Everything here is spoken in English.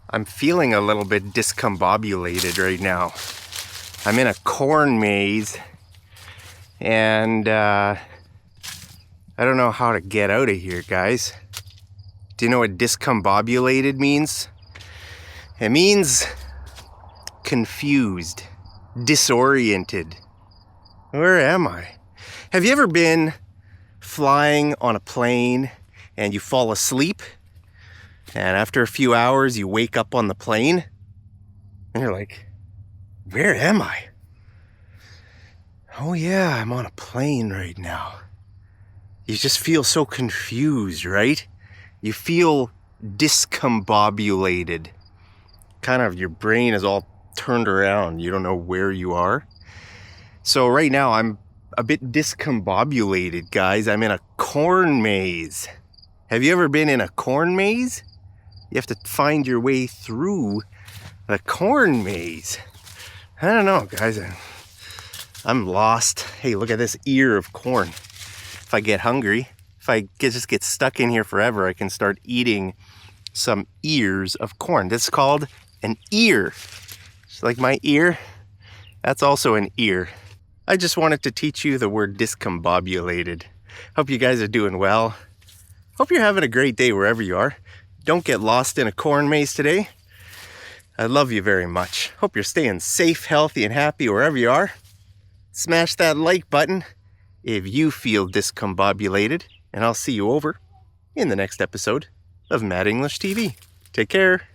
I'm feeling a little bit discombobulated right now. I'm in a corn maze and I don't know how to get out of here, guys. Do you know what discombobulated means? It means confused, disoriented. Where am I? Have you ever been flying on a plane and you fall asleep? And after a few hours, you wake up on the plane and you're like, where am I? Oh yeah, I'm on a plane right now. You just feel so confused, right? You feel discombobulated. Kind of your brain is all turned around. You don't know where you are. So right now I'm a bit discombobulated, guys. I'm in a corn maze. Have you ever been in a corn maze? You have to find your way through the corn maze. I don't know, guys. I'm lost. Hey, look at this ear of corn. If I get hungry, if I just get stuck in here forever, I can start eating some ears of corn. This is called an ear. Just like my ear, that's also an ear. I just wanted to teach you the word discombobulated. Hope you guys are doing well. Hope you're having a great day wherever you are. Don't get lost in a corn maze today. I love you very much. Hope you're staying safe, healthy, and happy wherever you are. Smash that like button if you feel discombobulated, and I'll see you over in the next episode of Mad English TV. Take care.